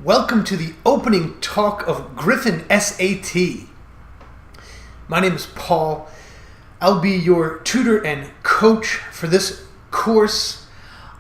Welcome to the opening talk of GRIFFIN SAT. My name is Paul. I'll be your tutor and coach for this course.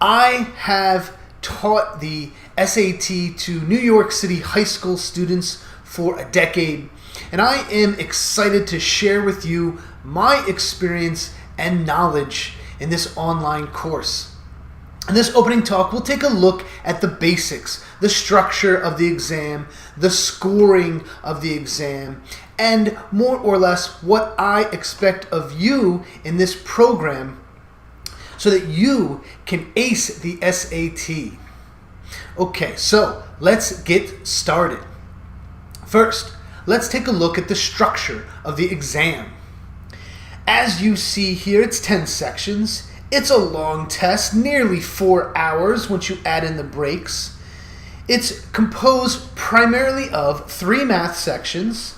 I have taught the SAT to New York City high school students for a decade, and I am excited to share with you my experience and knowledge in this online course. In this opening talk, we'll take a look at the basics, the structure of the exam, the scoring of the exam, and more or less what I expect of you in this program so that you can ace the SAT. Okay, so let's get started. First, let's take a look at the structure of the exam. As you see here, it's 10 sections. It's a long test, nearly 4 hours once you add in the breaks. It's composed primarily of 3 math sections.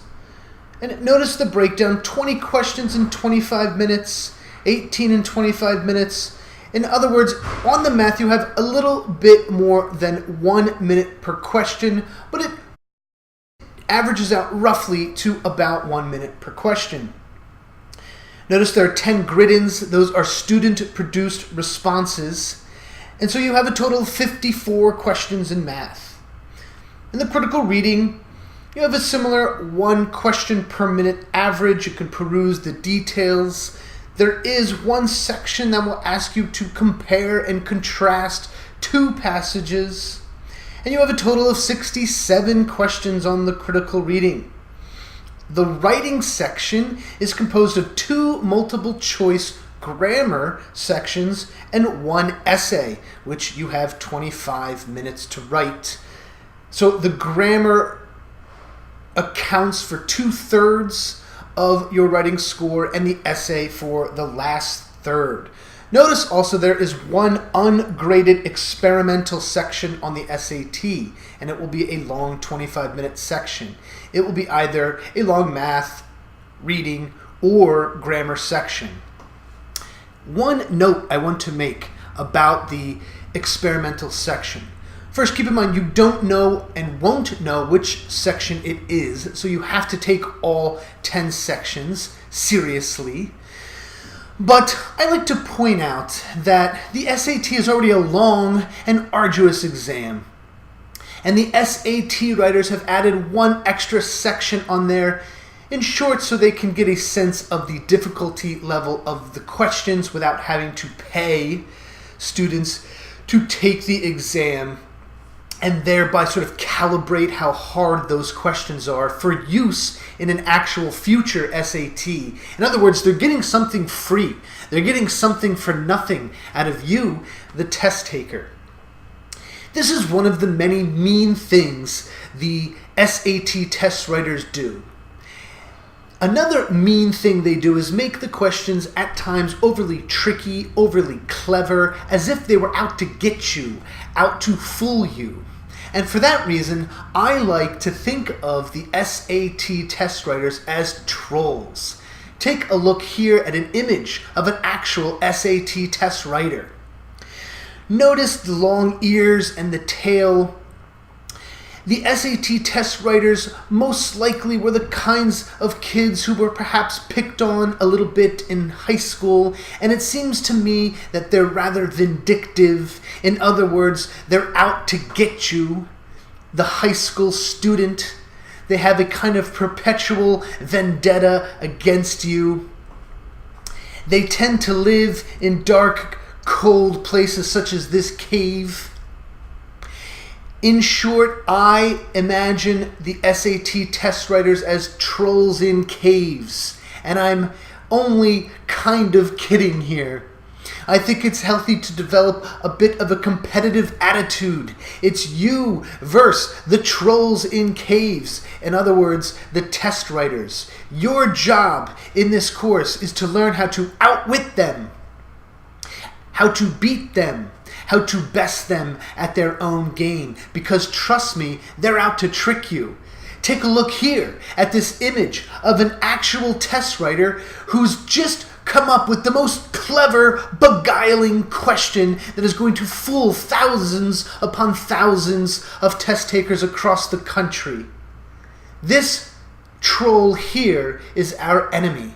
And notice the breakdown, 20 questions in 25 minutes, 18 in 25 minutes. In other words, on the math you have a little bit more than 1 minute per question, but it averages out roughly to about 1 minute per question. Notice there are 10 grid-ins. Those are student-produced responses. And so you have a total of 54 questions in math. In the critical reading, you have a similar 1 question per minute average. You can peruse the details. There is 1 section that will ask you to compare and contrast 2 passages. And you have a total of 67 questions on the critical reading. The writing section is composed of 2 multiple choice grammar sections and 1 essay, which you have 25 minutes to write. So the grammar accounts for 2/3 of your writing score and the essay for the last third. Notice also there is 1 ungraded experimental section on the SAT, and it will be a long 25-minute section. It will be either a long math, reading, or grammar section. 1 note I want to make about the experimental section. First, keep in mind you don't know and won't know which section it is, so you have to take all 10 sections seriously. But I like to point out that the SAT is already a long and arduous exam. And the SAT writers have added 1 extra section on there, in short, so they can get a sense of the difficulty level of the questions without having to pay students to take the exam and thereby sort of calibrate how hard those questions are for use in an actual future SAT. In other words, they're getting something free. They're getting something for nothing out of you, the test taker. This is one of the many mean things the SAT test writers do. Another mean thing they do is make the questions at times overly tricky, overly clever, as if they were out to get you, out to fool you. And for that reason, I like to think of the SAT test writers as trolls. Take a look here at an image of an actual SAT test writer. Notice the long ears and the tail. The SAT test writers most likely were the kinds of kids who were perhaps picked on a little bit in high school, and it seems to me that they're rather vindictive. In other words, they're out to get you, the high school student. They have a kind of perpetual vendetta against you. They tend to live in dark, cold places such as this cave. In short, I imagine the SAT test writers as trolls in caves, and I'm only kind of kidding here. I think it's healthy to develop a bit of a competitive attitude. It's you versus the trolls in caves. In other words, the test writers. Your job in this course is to learn how to outwit them, how to beat them, how to best them at their own game, because trust me, they're out to trick you. Take a look here at this image of an actual test writer who's just come up with the most clever, beguiling question that is going to fool thousands upon thousands of test takers across the country. This troll here is our enemy.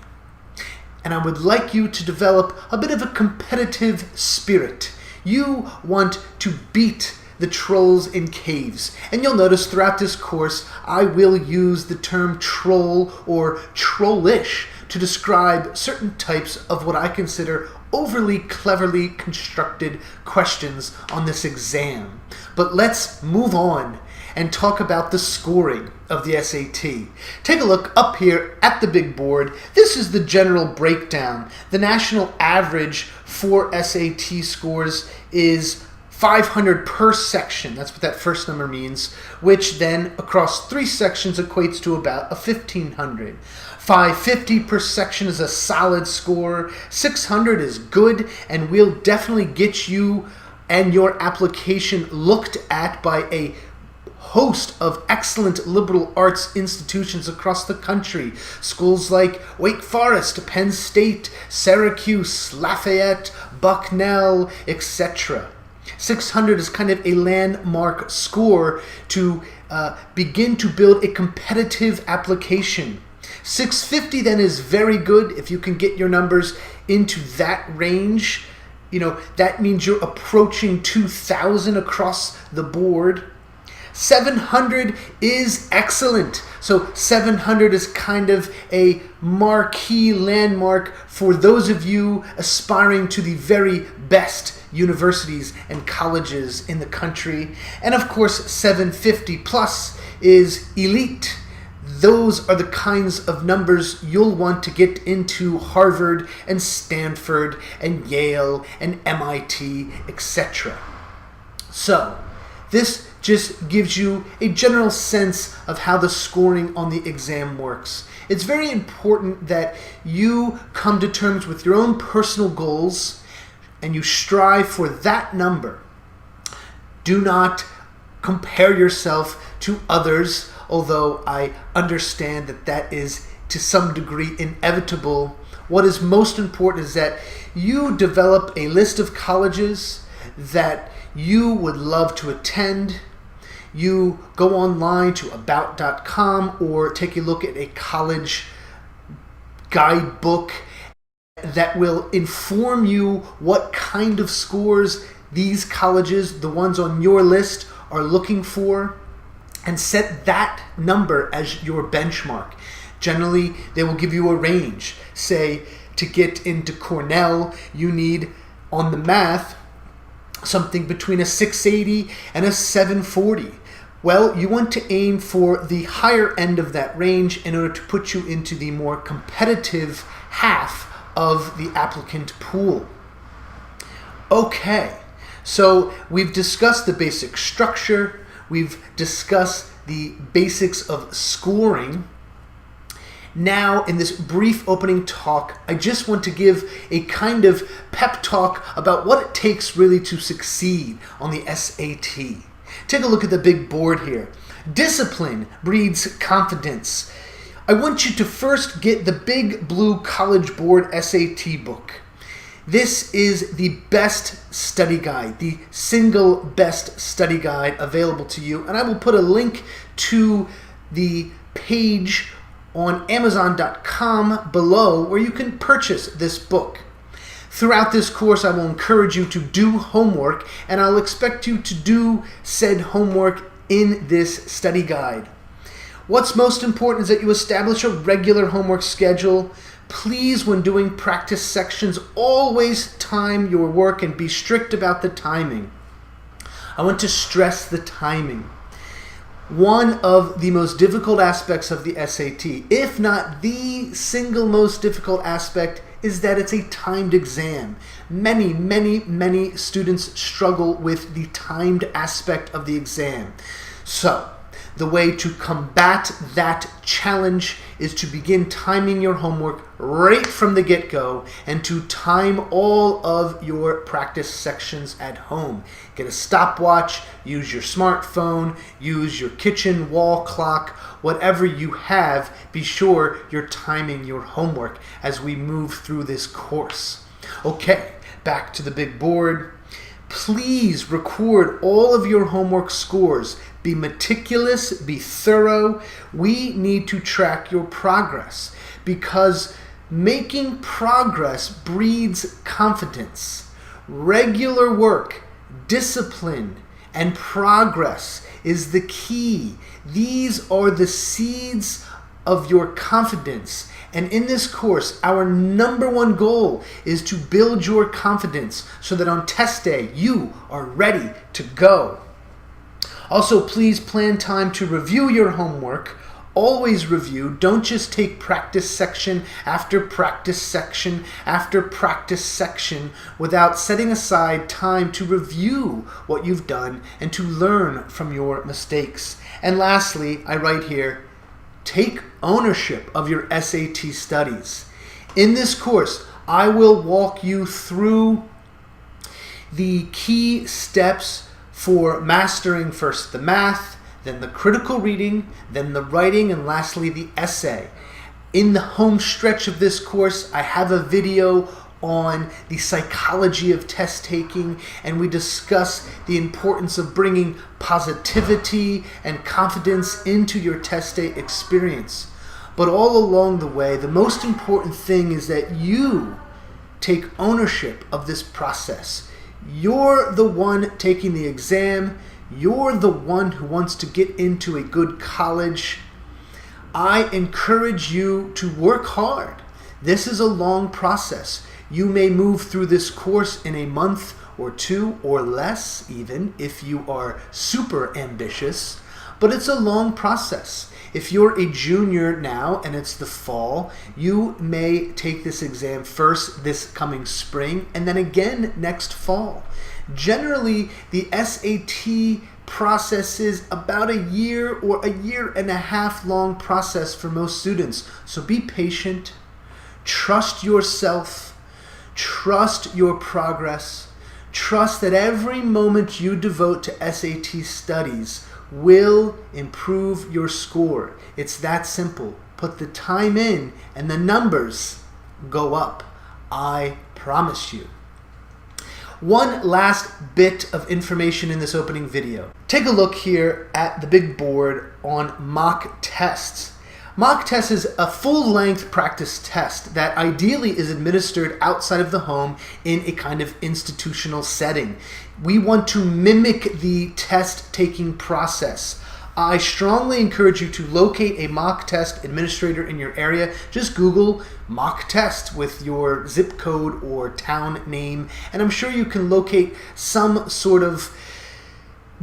And I would like you to develop a bit of a competitive spirit. You want to beat the trolls in caves. And you'll notice throughout this course, I will use the term troll or trollish to describe certain types of what I consider overly cleverly constructed questions on this exam. But let's move on and talk about the scoring of the SAT. Take a look up here at the big board. This is the general breakdown. The national average for SAT scores is 500 per section. That's what that first number means, which then across 3 sections equates to about a 1,500. 550 per section is a solid score. 600 is good and will definitely get you and your application looked at by a host of excellent liberal arts institutions across the country. Schools like Wake Forest, Penn State, Syracuse, Lafayette, Bucknell, etc. 600 is kind of a landmark score to begin to build a competitive application. 650 then is very good if you can get your numbers into that range. You know, that means you're approaching 2,000 across the board. 700 is excellent. So 700 is kind of a marquee landmark for those of you aspiring to the very best universities and colleges in the country. And of course, 750 plus is elite. Those are the kinds of numbers you'll want to get into Harvard and Stanford and Yale and MIT, etc. So, this just gives you a general sense of how the scoring on the exam works. It's very important that you come to terms with your own personal goals and you strive for that number. Do not compare yourself to others, although I understand that that is to some degree inevitable. What is most important is that you develop a list of colleges that you would love to attend. You go online to about.com or take a look at a college guidebook that will inform you what kind of scores these colleges, the ones on your list, are looking for, and set that number as your benchmark. Generally, they will give you a range. Say, to get into Cornell, you need, on the math, something between a 680 and a 740. Well, you want to aim for the higher end of that range in order to put you into the more competitive half of the applicant pool. Okay, so we've discussed the basic structure, we've discussed the basics of scoring. Now, in this brief opening talk, I just want to give a kind of pep talk about what it takes really to succeed on the SAT. Take a look at the big board here. Discipline breeds confidence. I want you to first get the big blue College Board SAT book. This is the best study guide, the single best study guide available to you. And I will put a link to the page on Amazon.com below where you can purchase this book. Throughout this course, I will encourage you to do homework, and I'll expect you to do said homework in this study guide. What's most important is that you establish a regular homework schedule. Please, when doing practice sections, always time your work and be strict about the timing. I want to stress the timing. One of the most difficult aspects of the SAT, if not the single most difficult aspect, is that it's a timed exam. Many students struggle with the timed aspect of the exam. So, The way to combat that challenge is to begin timing your homework right from the get-go and to time all of your practice sections at home. Get a stopwatch, use your smartphone, use your kitchen wall clock, whatever you have, be sure you're timing your homework as we move through this course. Okay, back to the big board. Please record all of your homework scores. Be meticulous, be thorough. We need to track your progress because making progress breeds confidence. Regular work, discipline, and progress is the key. These are the seeds of your confidence. And in this course, our number one goal is to build your confidence so that on test day, you are ready to go. Also, please plan time to review your homework. Always review. Don't just take practice section after practice section after practice section without setting aside time to review what you've done and to learn from your mistakes. And lastly, I write here, take ownership of your SAT studies. In this course, I will walk you through the key steps for mastering first the math, then the critical reading, then the writing, and lastly the essay. In the home stretch of this course, I have a video on the psychology of test taking, and we discuss the importance of bringing positivity and confidence into your test day experience. But all along the way, the most important thing is that you take ownership of this process. You're the one taking the exam. You're the one who wants to get into a good college. I encourage you to work hard. This is a long process. You may move through this course in a month or two or less, even if you are super ambitious, but it's a long process. If you're a junior now and it's the fall, you may take this exam first this coming spring and then again next fall. Generally, the SAT process is about a year or a year and a half long process for most students. So be patient, trust yourself, trust your progress, trust that every moment you devote to SAT studies will improve your score. It's that simple. Put the time in and the numbers go up. I promise you. One last bit of information in this opening video. Take a look here at the big board on mock tests. Mock test is a full-length practice test that ideally is administered outside of the home in a kind of institutional setting. We want to mimic the test-taking process. I strongly encourage you to locate a mock test administrator in your area. Just Google mock test with your zip code or town name, and I'm sure you can locate some sort of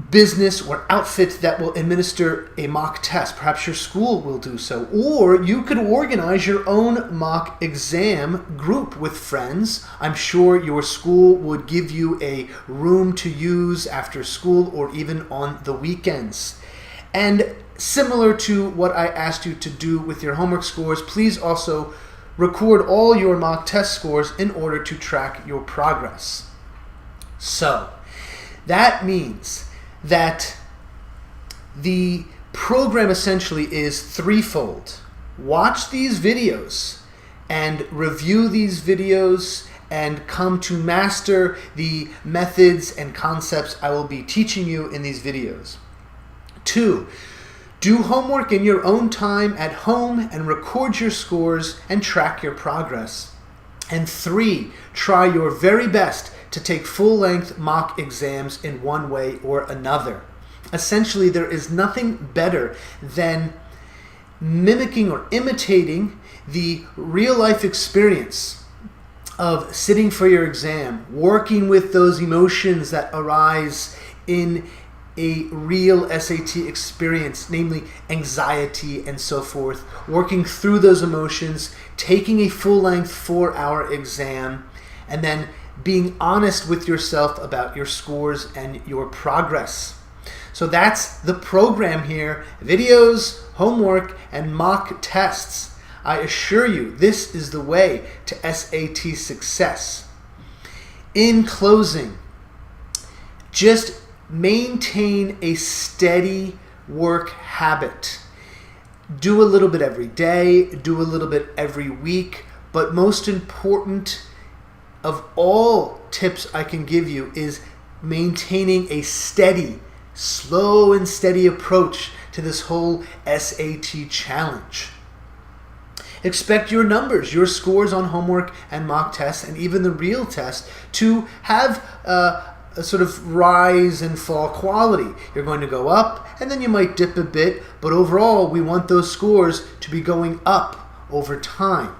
business or outfit that will administer a mock test. Perhaps your school will do so. Or you could organize your own mock exam group with friends. I'm sure your school would give you a room to use after school or even on the weekends. And similar to what I asked you to do with your homework scores, please also record all your mock test scores in order to track your progress. So that means that the program essentially is threefold. Watch these videos and review these videos and come to master the methods and concepts I will be teaching you in these videos. 2, do homework in your own time at home and record your scores and track your progress. And 3, try your very best to take full-length mock exams in one way or another. Essentially, there is nothing better than mimicking or imitating the real-life experience of sitting for your exam, working with those emotions that arise in a real SAT experience, namely anxiety and so forth, working through those emotions, taking a full-length 4-hour exam, and then being honest with yourself about your scores and your progress. So that's the program here: videos, homework, and mock tests. I assure you, this is the way to SAT success. In closing, just maintain a steady work habit. Do a little bit every day, do a little bit every week, but most important of all tips I can give you is maintaining a steady, slow and steady approach to this whole SAT challenge. Expect your numbers, your scores on homework and mock tests, and even the real test to have a sort of rise and fall quality. You're going to go up, and then you might dip a bit, but overall, we want those scores to be going up over time.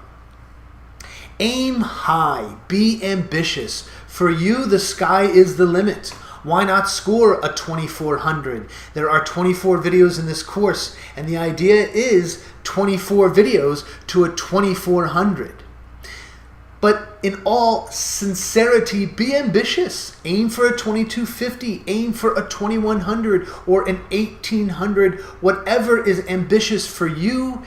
Aim high, be ambitious. For you, the sky is the limit. Why not score a 2400? There are 24 videos in this course, and the idea is 24 videos to a 2400. But in all sincerity, be ambitious. Aim for a 2250, aim for a 2100 or an 1800, whatever is ambitious for you.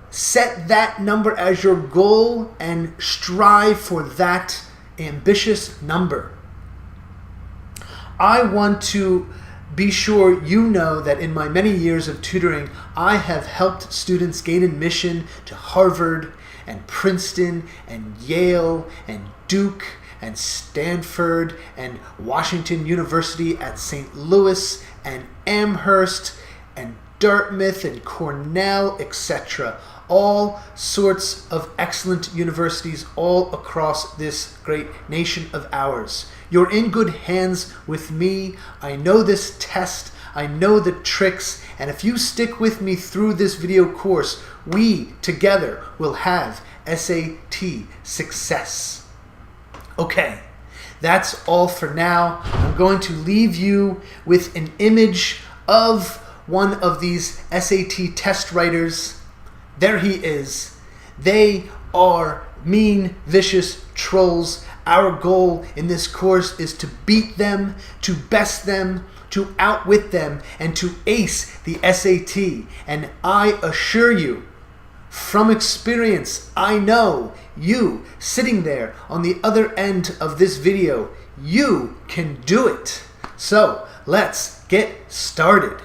Set that number as your goal and strive for that ambitious number. I want to be sure you know that in my many years of tutoring, I have helped students gain admission to Harvard and Princeton and Yale and Duke and Stanford and Washington University at St. Louis and Amherst and Dartmouth and Cornell, etc. All sorts of excellent universities all across this great nation of ours. You're in good hands with me. I know this test. I know the tricks. And if you stick with me through this video course, we together will have SAT success. Okay, that's all for now. I'm going to leave you with an image of one of these SAT test writers. There he is. They are mean, vicious trolls. Our goal in this course is to beat them, to best them, to outwit them, and to ace the SAT. And I assure you, from experience, I know you sitting there on the other end of this video, you can do it. So let's get started.